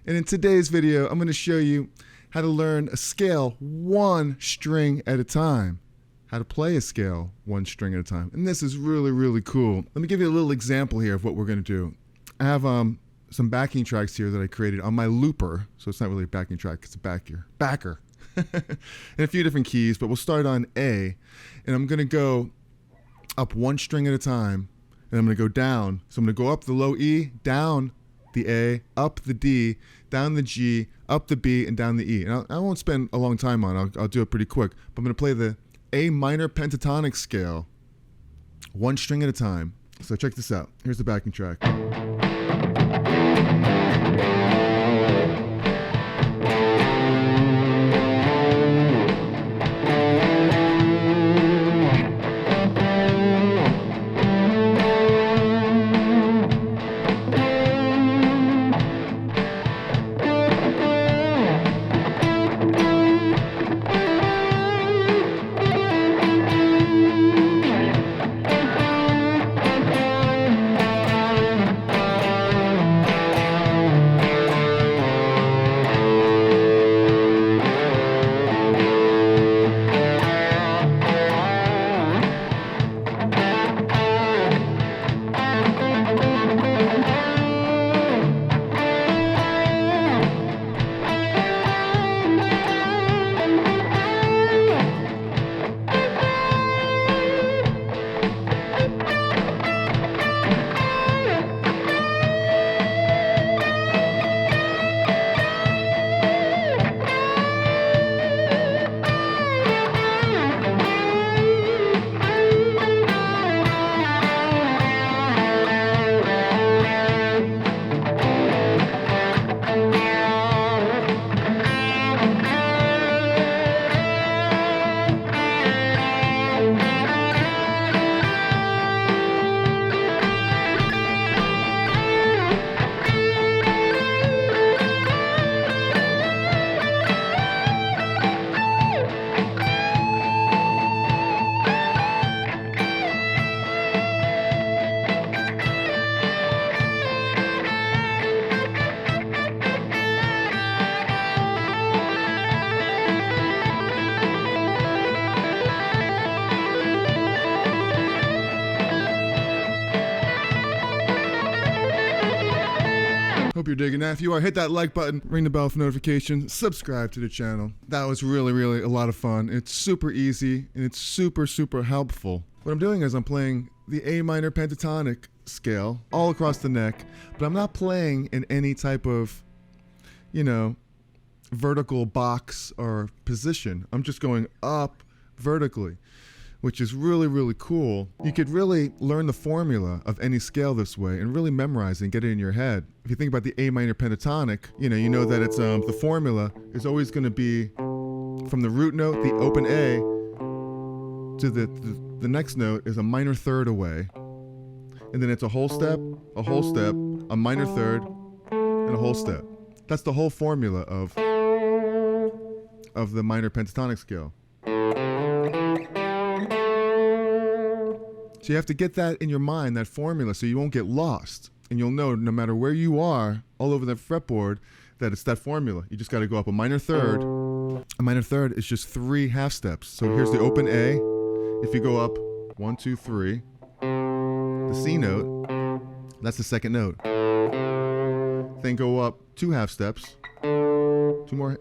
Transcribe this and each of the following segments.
And in today's video, I'm going to show you how to learn a scale one string at a time. How to play a scale one string at a time. And this is really, really cool. Let me give you a little example here of what we're going to do. I have some backing tracks here that I created on my looper. So it's not really a backing track, it's a backer. And a few different keys, but we'll start on A. And I'm going to go up one string at a time. And I'm going to go down. So I'm going to go up the low E, down the A, up the D, down the G, up the B, and down the E. And I won't spend a long time on it. I'll do it pretty quick. But I'm going to play the A Minor Pentatonic Scale one string at a time. So check this out. Here's the backing track. Hope you're digging that. If you are, hit that like button, ring the bell for notifications, subscribe to the channel. That was really, really a lot of fun. It's super easy and it's super, super helpful. What I'm doing is I'm playing the A Minor Pentatonic Scale all across the neck, but I'm not playing in any type of, vertical box or position. I'm just going up vertically, which is really, really cool. You could really learn the formula of any scale this way and really memorize it and get it in your head. If you think about the A minor pentatonic, you know that it's the formula is always going to be from the root note, the open A, to the next note is a minor third away. And then it's a whole step, a minor third, and a whole step. That's the whole formula of the minor pentatonic scale. So you have to get that in your mind, that formula, so you won't get lost. And you'll know no matter where you are, all over the fretboard, that it's that formula. You just got to go up a minor third. A minor third is just 3 half steps. So here's the open A. If you go up 1, 2, 3, the C note, that's the second note. Then go up 2 half steps, 2 more,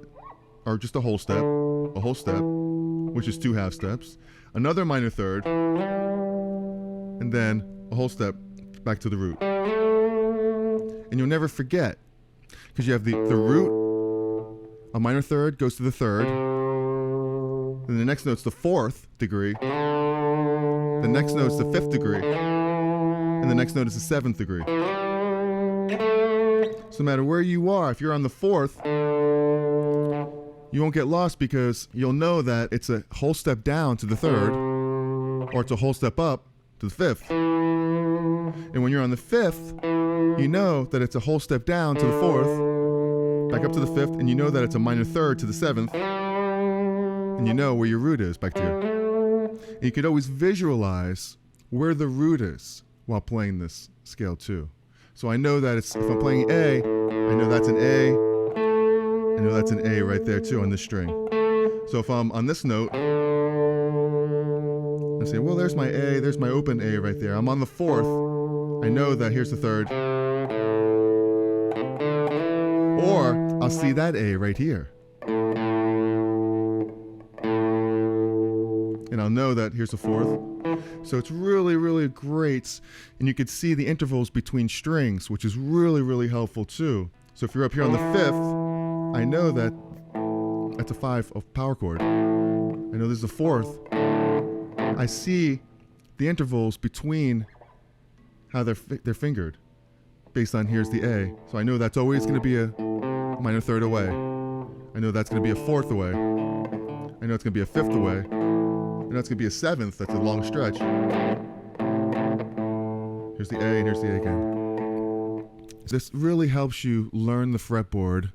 or just a whole step, which is 2 half steps, another minor third, and then a whole step back to the root. And you'll never forget, because you have the root, a minor third goes to the third, then the next note's the 4th degree, the next note's the 5th degree, and the next note is the 7th degree. So no matter where you are, if you're on the 4th, you won't get lost because you'll know that it's a whole step down to the 3rd, or it's a whole step up to the 5th. And when you're on the 5th, you know that it's a whole step down to the 4th, back up to the 5th, and you know that it's a minor third to the 7th, and you know where your root is back there. And you could always visualize where the root is while playing this scale too. So I know that if I'm playing A, I know that's an A, I know that's an A right there too on this string. So if I'm on this note, I say, well, there's my A, there's my open A right there. I'm on the fourth. I know that here's the third. Or I'll see that A right here. And I'll know that here's the fourth. So it's really, really great. And you could see the intervals between strings, which is really, really helpful too. So if you're up here on the fifth, I know that that's a 5 of power chord. I know this is a fourth. I see the intervals between how they're fingered based on here's the A. So I know that's always going to be a minor third away. I know that's going to be a fourth away. I know it's going to be a fifth away. I know it's going to be a seventh. That's a long stretch. Here's the A and here's the A again. This really helps you learn the fretboard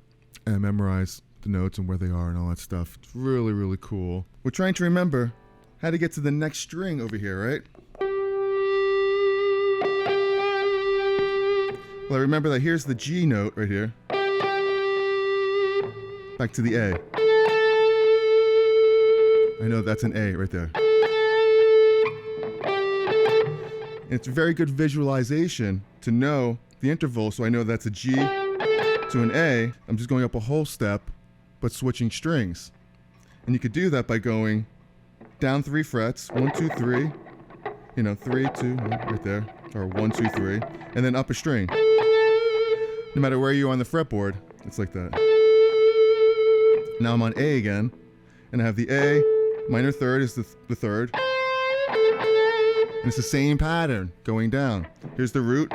and memorize the notes and where they are and all that stuff. It's really, really cool. We're trying to remember how to get to the next string over here, right? Well, I remember that here's the G note right here. Back to the A. I know that's an A right there. And it's a very good visualization to know the interval, so I know that's a G to an A. I'm just going up a whole step, but switching strings. And you could do that by going down 3 frets, 1, 2, 3, 3, 2, right there, or 1, 2, 3, and then up a string. No matter where you are on the fretboard, it's like that. Now I'm on A again, and I have the A, minor third is the third, and it's the same pattern going down. Here's the root,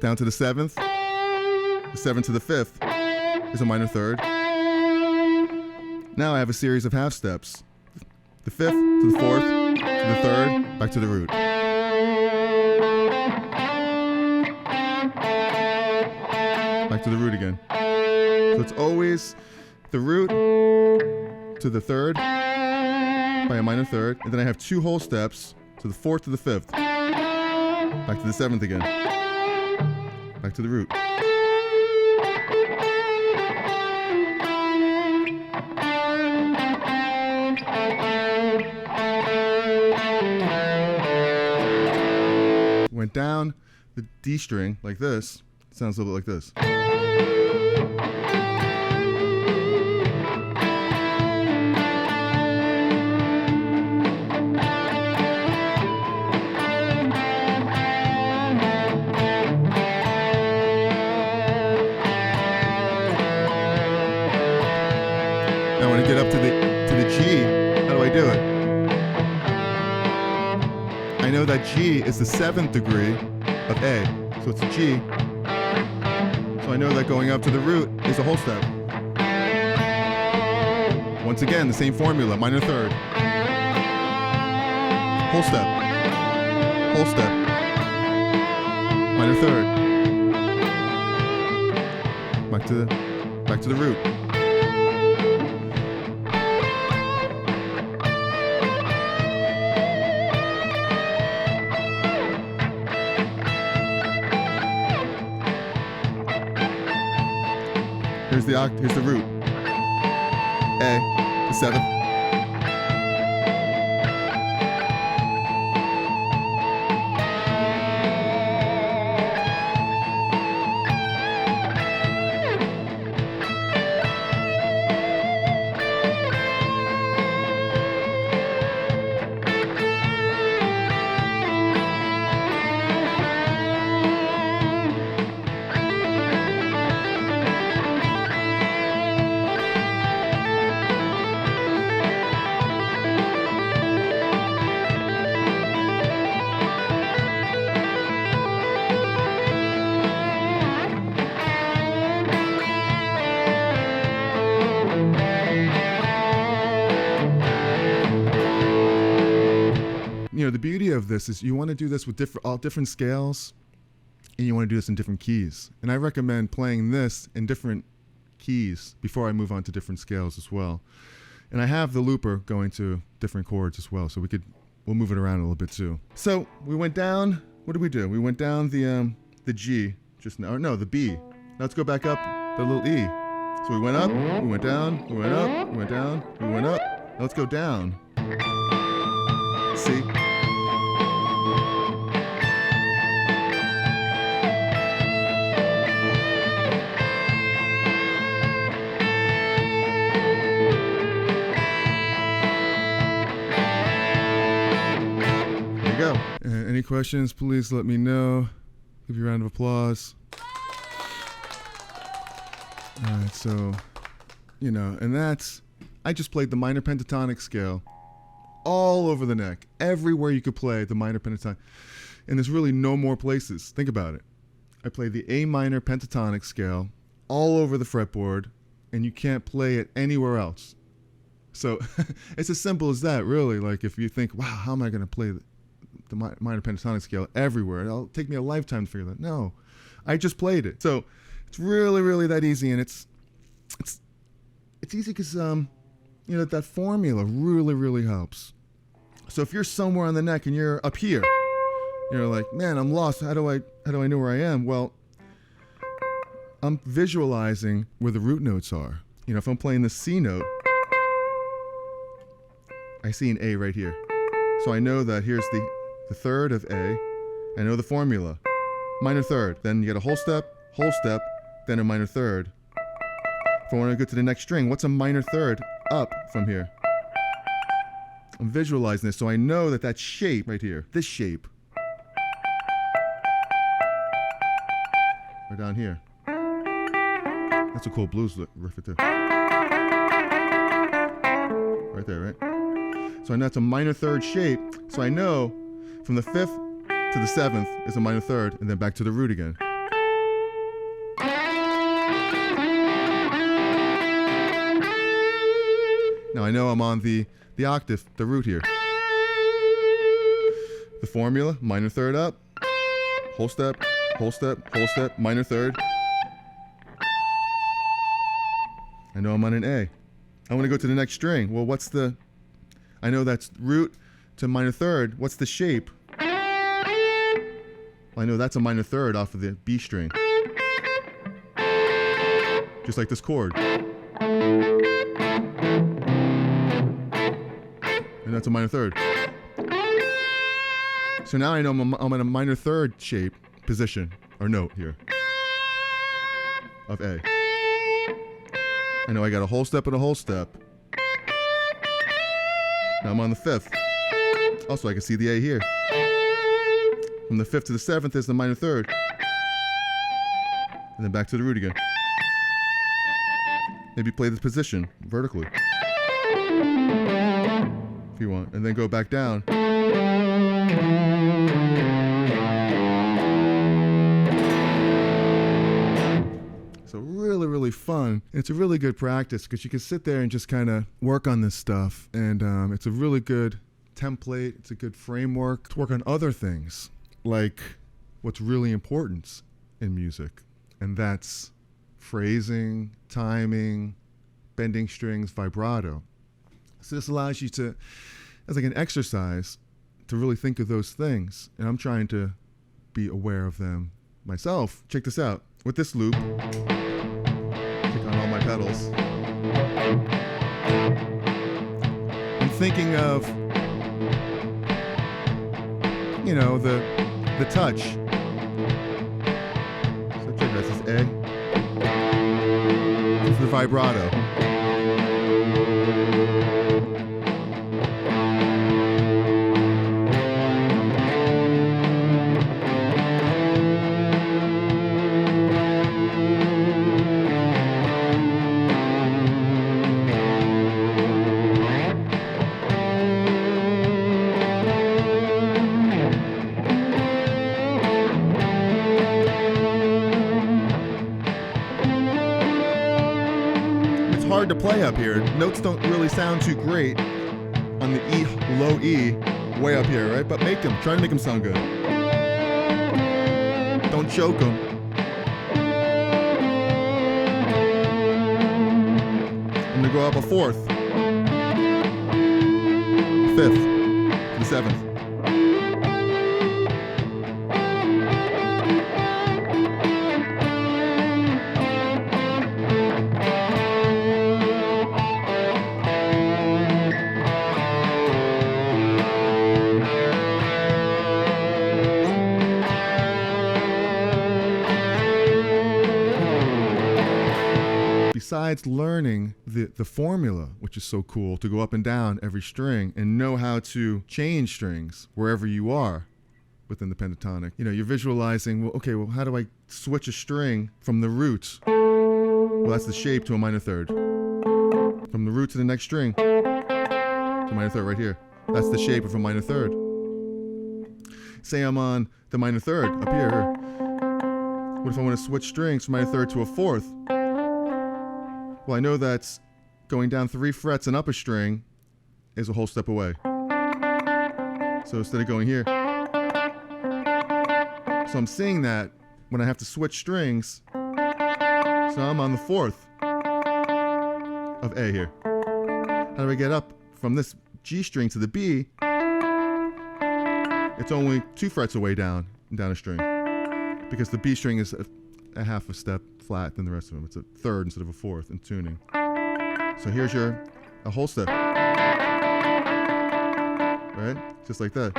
down to the seventh, the seventh to the fifth is a minor third. Now I have a series of half steps. The fifth to the fourth to the third, back to the root. Back to the root again. So it's always the root to the third by a minor third, and then I have 2 whole steps to the fourth to the fifth. Back to the seventh again. Back to the root. Went down the D string like this. It sounds a little bit like this. Now when I get up to the G, how do I do it? I know that G is the 7th degree of A, so it's a G. So I know that going up to the root is a whole step. Once again, the same formula, minor third. Whole step. Whole step. Minor third. Back to the root. Here's the root. A, the 7th. The beauty of this is you want to do this with all different scales, and you want to do this in different keys. And I recommend playing this in different keys before I move on to different scales as well. And I have the looper going to different chords as well, so we'll move it around a little bit too. So we went down. What did we do? We went down the G just now. Or no, the B. Now let's go back up the little E. So we went up, we went down, we went up, we went down, we went up. Now let's go down. See? There you go. Any questions, please let me know. Give you a round of applause. All right, so, and that's, I just played the minor pentatonic scale all over the neck, everywhere you could play the minor pentatonic. And there's really no more places. Think about it. I played the A minor pentatonic scale all over the fretboard, and you can't play it anywhere else. So it's as simple as that, really. Like if you think, wow, how am I going to play the minor pentatonic scale everywhere? It'll take me a lifetime to figure that. No, I just played it. So it's really, really that easy, and it's easy because that formula really, really helps. So if you're somewhere on the neck and you're up here, you're like, man, I'm lost. How do I know where I am? Well, I'm visualizing where the root notes are. If I'm playing the C note, I see an A right here. So I know that here's the third of A. I know the formula. Minor third. Then you get a whole step, then a minor third. If I want to go to the next string, what's a minor third up from here? I'm visualizing this, so I know that shape right here, this shape, right down here. That's a cool blues riff right there. Right there, right? So I know it's a minor third shape, so I know from the 5th to the 7th is a minor third, and then back to the root again. Now I know I'm on the octave, the root here. The formula, minor third up, whole step, minor third. I know I'm on an A. I want to go to the next string. Well, I know that's root to minor third. What's the shape? Well, I know that's a minor third off of the B string. Just like this chord. And that's a minor third. So now I know I'm in a minor third shape, position, or note here, of A. I know I got a whole step and a whole step. Now I'm on the 5th. Also, I can see the A here. From the 5th to the 7th is the minor third. And then back to the root again. Maybe play this position vertically, if you want, and then go back down. So really, really fun. It's a really good practice because you can sit there and just kind of work on this stuff. And it's a really good template. It's a good framework to work on other things, like what's really important in music. And that's phrasing, timing, bending strings, vibrato. So this allows you to, as like an exercise, to really think of those things. And I'm trying to be aware of them myself. Check this out. With this loop, click on all my pedals. I'm thinking of, the touch. So check this is A. This is the vibrato. Hard to play up here. Notes don't really sound too great on the E, low E, way up here, right? But try to make them sound good. Don't choke them. I'm gonna go up a 4th, 5th, the 7th. besides learning the formula, which is so cool, to go up and down every string and know how to change strings wherever you are within the pentatonic, you're visualizing, well, okay, well, how do I switch a string from the root? Well, that's the shape to a minor third. From the root to the next string, to minor third right here. That's the shape of a minor third. Say I'm on the minor third up here. What if I want to switch strings from minor third to a fourth? Well, I know that's going down 3 frets and up a string is a whole step away. So instead of going here, so I'm seeing that when I have to switch strings. So I'm on the fourth of A here. How do I get up from this G string to the B? It's only 2 frets away down a string, because the B string is a half a step flat than the rest of them. It's a third instead of a fourth in tuning. So here's a whole step, right? Just like that.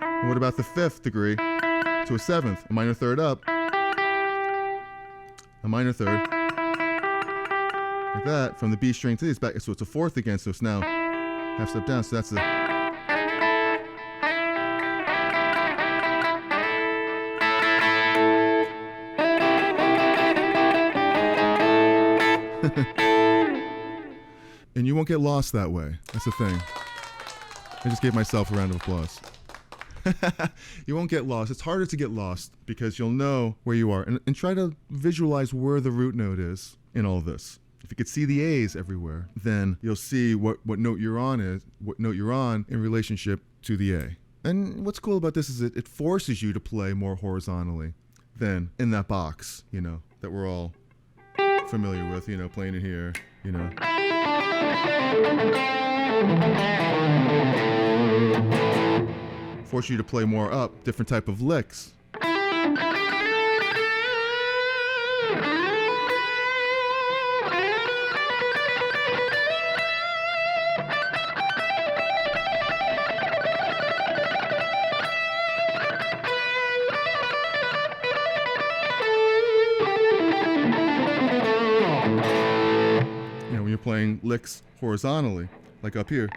And what about the 5th degree to a 7th? A minor third up, a minor third, like that, from the B string to this back. So it's a 4th again. So it's now half step down. So that's the. And you won't get lost that way. That's the thing. I just gave myself a round of applause. You won't get lost. It's harder to get lost because you'll know where you are. And try to visualize where the root note is in all this. If you could see the A's everywhere, then you'll see what note you're on in relationship to the A. And what's cool about this is it forces you to play more horizontally than in that box, that we're all familiar with, playing it here, Force you to play more up, different type of licks. When you're playing licks horizontally, like up here.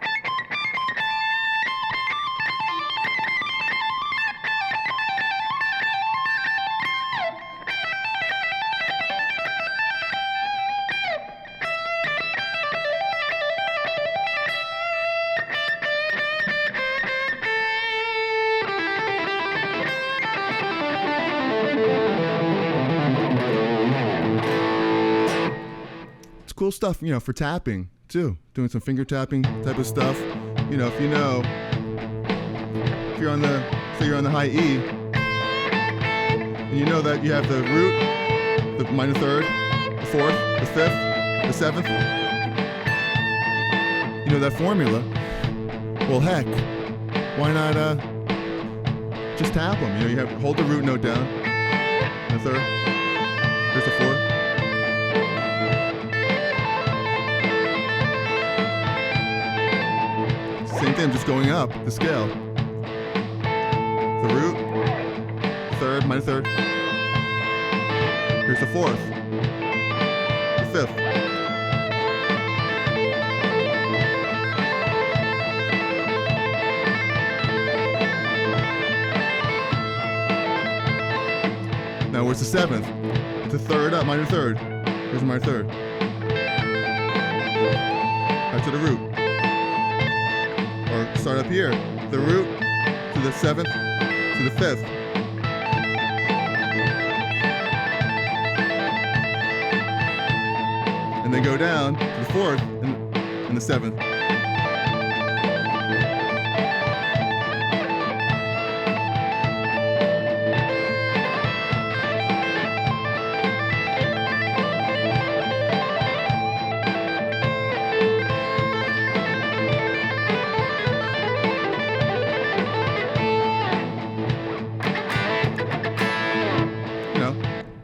Cool stuff, for tapping too. Doing some finger tapping type of stuff. If you're on the high E, and you know that you have the root, the minor third, the 4th, the 5th, the 7th. You know that formula. Well, heck, why not just tap them? You have hold the root note down. The 3rd. Here's the 4th. Same thing, just going up the scale. The root, 3rd, minor 3rd. Here's the 4th, the 5th. Now where's the 7th? It's a 3rd up, minor 3rd. Here's the minor 3rd. Back to the root. Or start up here, the root to the 7th to the 5th. And then go down to the 4th and the 7th.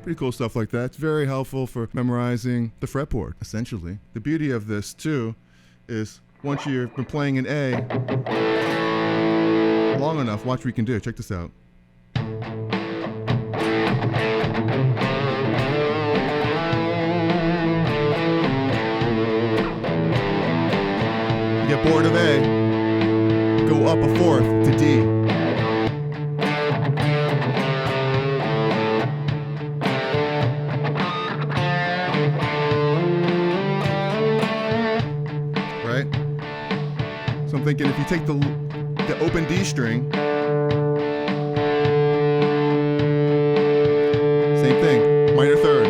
Pretty cool stuff like that. It's very helpful for memorizing the fretboard, essentially. The beauty of this, too, is once you've been playing an A long enough, watch what you can do. Check this out. fretboard of A, go up a fourth to D. Right? So I'm thinking if you take the open D string, same thing, minor third.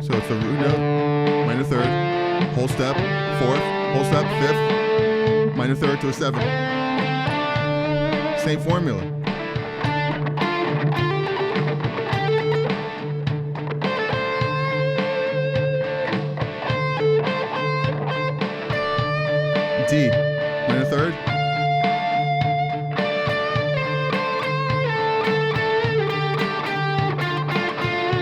So it's the root note, minor third, whole step, fourth, whole step, fifth, minor third to a seventh. Same formula. D, minor third.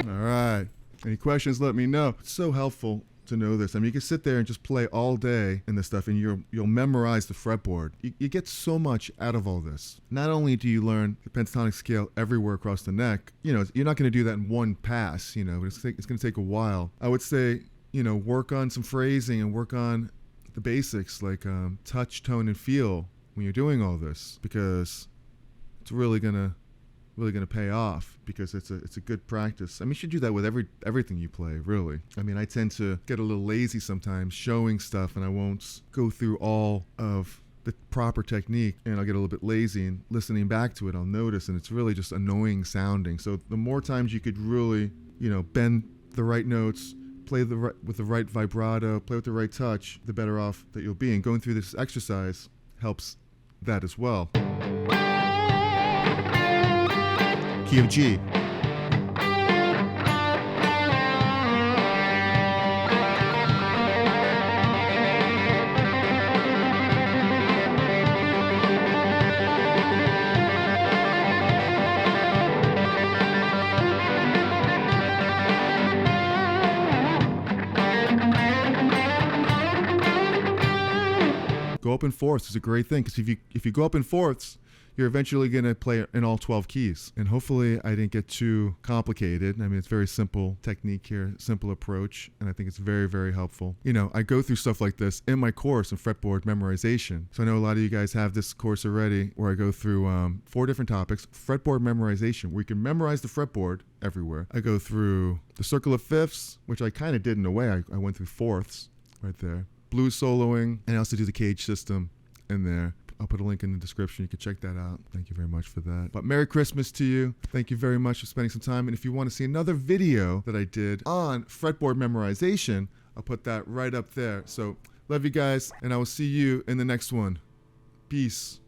All right. Any questions, let me know. It's so helpful to know this. I mean, you can sit there and just play all day in this stuff and you'll memorize the fretboard. You get so much out of all this. Not only do you learn the pentatonic scale everywhere across the neck, you know, you're not going to do that in one pass, you know, but it's going to take a while. I would say, you know, work on some phrasing and work on the basics like touch, tone, and feel when you're doing all this, because it's really gonna pay off, because it's a good practice. I mean, you should do that with everything you play, really. I mean, I tend to get a little lazy sometimes showing stuff, and I won't go through all of the proper technique, and I'll get a little bit lazy, and listening back to it, I'll notice, and it's really just annoying sounding. So the more times you could really, you know, bend the right notes, play with the right vibrato, play with the right touch, the better off that you'll be. And going through this exercise helps that as well. Key of G. Go up in fourths is a great thing, because if you go up in fourths, you're eventually going to play in all 12 keys. And hopefully I didn't get too complicated. I mean, it's very simple technique here, simple approach, and I think it's very, very helpful. You know, I go through stuff like this in my course in Fretboard Memorization. So I know a lot of you guys have this course already, where I go through 4 different topics. Fretboard Memorization, where you can memorize the fretboard everywhere. I go through the circle of fifths, which I kind of did in a way. I went through fourths right there. Blues soloing, and I also do the cage system in there. I'll put a link in the description. You can check that out. Thank you very much for that. But Merry Christmas to you. Thank you very much for spending some time. And if you want to see another video that I did on fretboard memorization, I'll put that right up there. So love you guys, and I will see you in the next one. Peace.